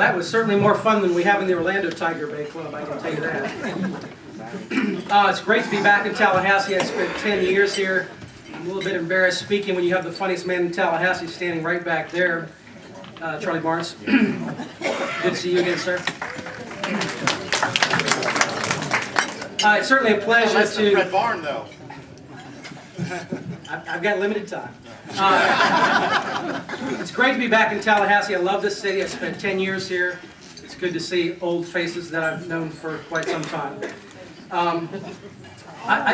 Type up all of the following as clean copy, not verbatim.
that was certainly more fun than we have in the Orlando Tiger Bay Club, I can tell you that. It's great to be back in Tallahassee. I spent 10 years here. I'm a little bit embarrassed speaking when you have the funniest man in Tallahassee standing right back there, Charlie Barnes. Good to see you again, sir. It's certainly a pleasure to... Fred Barn, though. I've got limited time. It's great to be back in Tallahassee. I love this city. I spent 10 years here. It's good to see old faces that I've known for quite some time.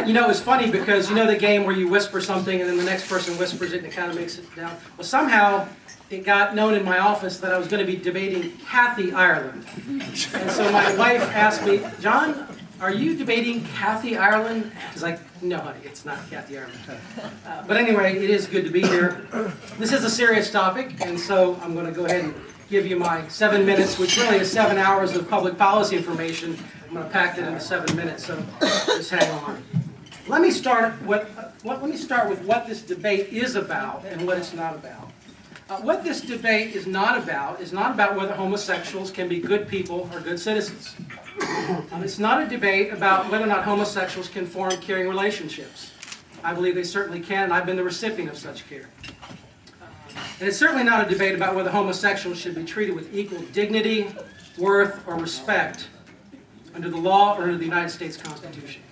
You know, it's funny because you know the game where you whisper something and then the next person whispers it and it kind of makes it down. Well, somehow it got known in my office that I was going to be debating Kathy Ireland. And so my wife asked me, John, are you debating Kathy Ireland? I was like, no, honey, it's not Kathy Ireland. But anyway, it is good to be here. This is a serious topic, and so I'm going to go ahead and give you my 7 minutes, which really is 7 hours of public policy information. I'm going to pack that into 7 minutes, so just hang on. Let me start with what this debate is about and what it's not about. What this debate is not about whether homosexuals can be good people or good citizens. It's not a debate about whether or not homosexuals can form caring relationships. I believe they certainly can, and I've been the recipient of such care. And it's certainly not a debate about whether homosexuals should be treated with equal dignity, worth, or respect under the law or under the United States Constitution.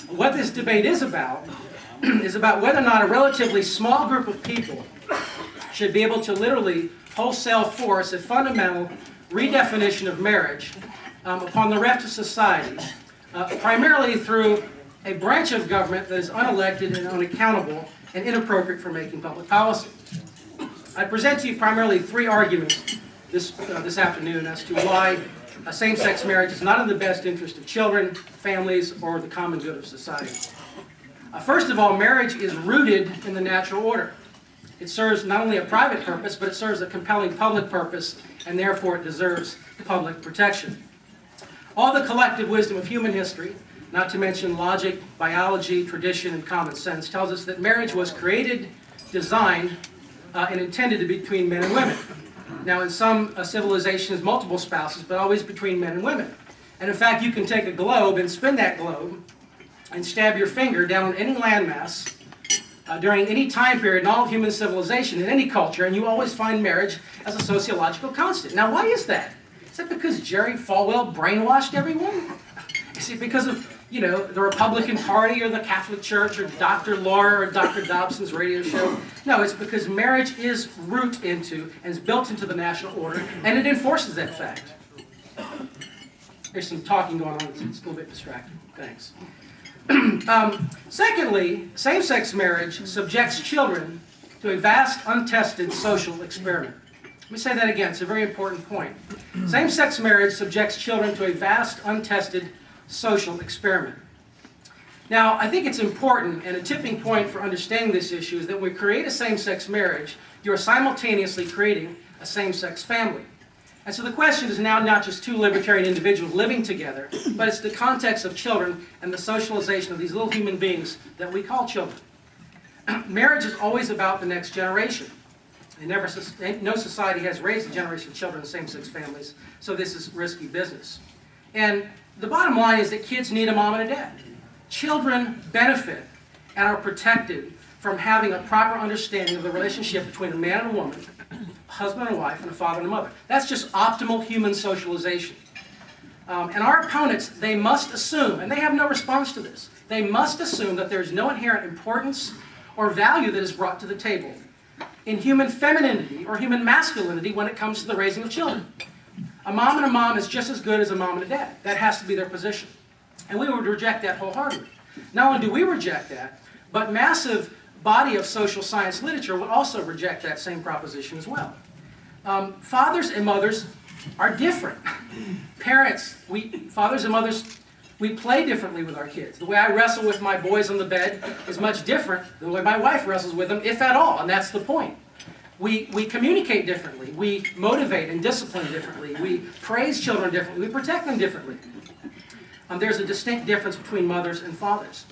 What this debate is about whether or not a relatively small group of people should be able to literally wholesale force a fundamental redefinition of marriage upon the rest of society, primarily through a branch of government that is unelected and unaccountable and inappropriate for making public policy. I present to you primarily 3 arguments this afternoon as to why same-sex marriage is not in the best interest of children, families, or the common good of society. First of all, marriage is rooted in the natural order. It serves not only a private purpose, but it serves a compelling public purpose, and therefore it deserves public protection. All the collective wisdom of human history, not to mention logic, biology, tradition, and common sense, tells us that marriage was created, designed, and intended to be between men and women. Now, in some civilizations, multiple spouses, but always between men and women. And in fact, you can take a globe and spin that globe and stab your finger down on any landmass during any time period in all of human civilization, in any culture, and you always find marriage as a sociological constant. Now, why is that? Is that because Jerry Falwell brainwashed everyone? Is it because of, you know, the Republican Party or the Catholic Church or Dr. Laura or Dr. Dobson's radio show? No, it's because marriage is root into and is built into the national order, and it enforces that fact. There's some talking going on. It's a little bit distracting. Thanks. Secondly, same-sex marriage subjects children to a vast, untested social experiment. Let me say that again. It's a very important point. Same-sex marriage subjects children to a vast, untested social experiment. Now, I think it's important, and a tipping point for understanding this issue is that when we create a same-sex marriage, you are simultaneously creating a same-sex family. And so the question is now not just 2 libertarian individuals living together, but it's the context of children and the socialization of these little human beings that we call children. Marriage is always about the next generation. No society has raised a generation of children in same-sex families, so this is risky business. And the bottom line is that kids need a mom and a dad. Children benefit and are protected from having a proper understanding of the relationship between a man and a woman, a husband and a wife, and a father and a mother. That's just optimal human socialization. And our opponents, they must assume, and they have no response to this, they must assume that there's no inherent importance or value that is brought to the table in human femininity or human masculinity when it comes to the raising of children. A mom and a mom is just as good as a mom and a dad. That has to be their position. And we would reject that wholeheartedly. Not only do we reject that, but massive body of social science literature would also reject that same proposition as well. Fathers and mothers are different. Parents, fathers and mothers, we play differently with our kids. The way I wrestle with my boys on the bed is much different than the way my wife wrestles with them, if at all, and that's the point. We communicate differently. We motivate and discipline differently. We praise children differently. We protect them differently. There's a distinct difference between mothers and fathers.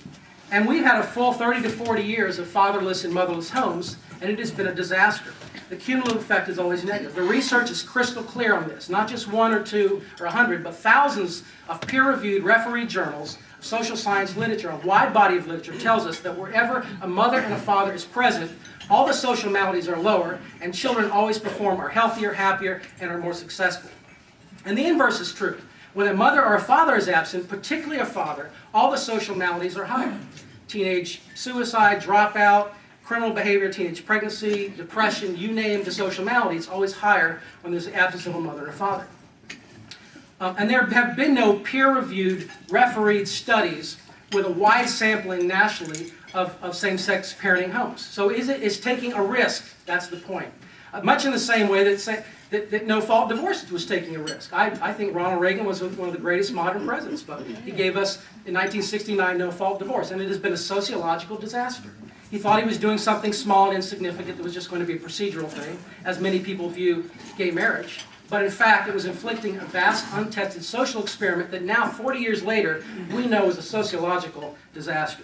And we've had a full 30 to 40 years of fatherless and motherless homes, and it has been a disaster. the cumulative effect is always negative. The research is crystal clear on this. Not just 1 or 2 or 100, but thousands of peer-reviewed, refereed journals of social science literature, a wide body of literature, tells us that wherever a mother and a father is present, all the social maladies are lower, and children always are healthier, happier, and are more successful. And the inverse is true. When a mother or a father is absent, particularly a father, all the social maladies are higher. Teenage suicide, dropout, criminal behavior, teenage pregnancy, depression, you name the social malady, it's always higher when there's the absence of a mother and a father. And there have been no peer-reviewed, refereed studies with a wide sampling nationally of same-sex parenting homes. So is taking a risk, that's the point. Much in the same way that no-fault divorce was taking a risk. I think Ronald Reagan was one of the greatest modern presidents, but he gave us, in 1969, no-fault divorce, and it has been a sociological disaster. He thought he was doing something small and insignificant that was just going to be a procedural thing, as many people view gay marriage. But in fact, it was inflicting a vast, untested social experiment that now, 40 years later, we know is a sociological disaster.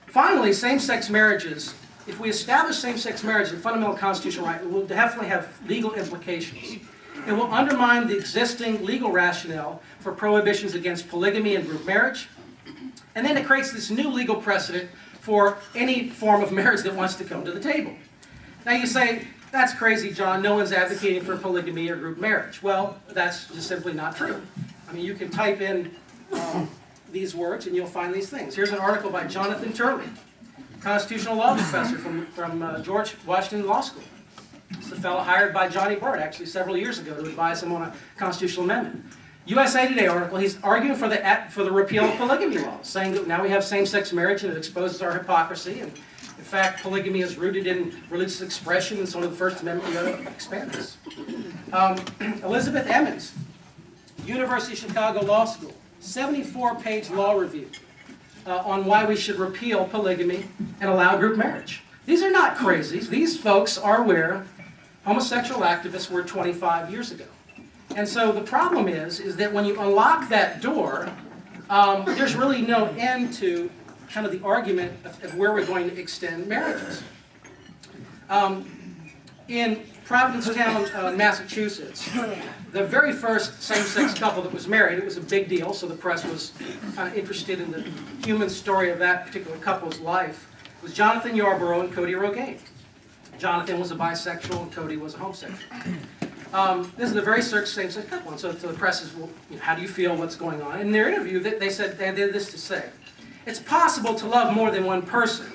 Finally, same-sex marriages, if we establish same-sex marriage as a fundamental constitutional right, it will definitely have legal implications. It will undermine the existing legal rationale for prohibitions against polygamy and group marriage. And then it creates this new legal precedent for any form of marriage that wants to come to the table. Now you say, that's crazy, John, no one's advocating for polygamy or group marriage. Well, that's just simply not true. I mean, you can type in these words and you'll find these things. Here's an article by Jonathan Turley, constitutional law professor from George Washington Law School. It's the fellow hired by Johnny Byrd, actually, several years ago to advise him on a constitutional amendment. USA Today article, he's arguing for the repeal of polygamy laws, saying that now we have same-sex marriage and it exposes our hypocrisy, and in fact, polygamy is rooted in religious expression, and so under the First Amendment we ought to expand this. Elizabeth Emmons, University of Chicago Law School, 74-page law review on why we should repeal polygamy and allow group marriage. These are not crazies. These folks are where homosexual activists were 25 years ago. And so the problem is that when you unlock that door, there's really no end to kind of the argument of where we're going to extend marriages. In Provincetown, Massachusetts, the very first same-sex couple that was married, it was a big deal, so the press was kind of interested in the human story of that particular couple's life, was Jonathan Yarborough and Cody Rogaine. Jonathan was a bisexual and Cody was a homosexual. This is the very first same-sex couple, and so the press is, well, how do you feel, what's going on? In their interview, they said, they did this to say, it's possible to love more than one person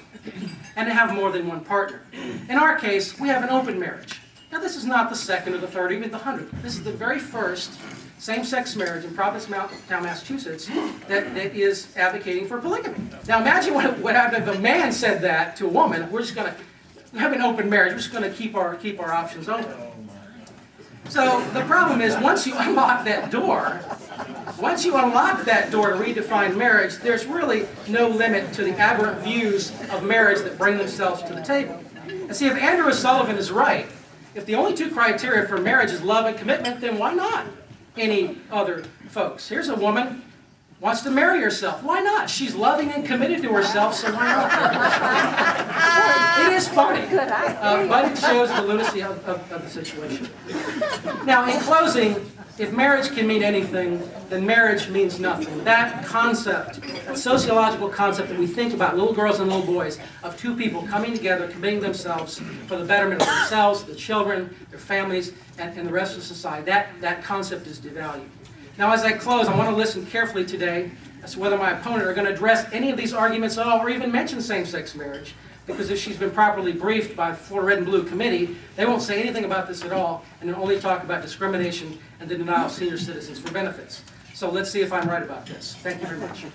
and to have more than one partner. In our case, we have an open marriage. Now, this is not the second or the third or even the 100th. This is the very first same-sex marriage in Provincetown, Massachusetts that is advocating for polygamy. Now, imagine what happened if a man said that to a woman. We're just going to have an open marriage. We're just going to keep our options open. So the problem is, once you unlock that door to redefine marriage, there's really no limit to the aberrant views of marriage that bring themselves to the table. And see, if Andrew Sullivan is right, if the only two criteria for marriage is love and commitment, then why not any other folks? Here's a woman wants to marry herself. Why not? She's loving and committed to herself, so why not? It is funny, but it shows the lunacy of the situation. Now, in closing, if marriage can mean anything, then marriage means nothing. That concept, that sociological concept that we think about, little girls and little boys, of two people coming together, committing themselves for the betterment of themselves, the children, their families, and the rest of society, that concept is devalued. Now, as I close, I want to listen carefully today as to whether my opponent are going to address any of these arguments at all, or even mention same-sex marriage, because if she's been properly briefed by the Florida Red and Blue Committee, they won't say anything about this at all, and they'll only talk about discrimination and the denial of senior citizens for benefits. So let's see if I'm right about this. Thank you very much.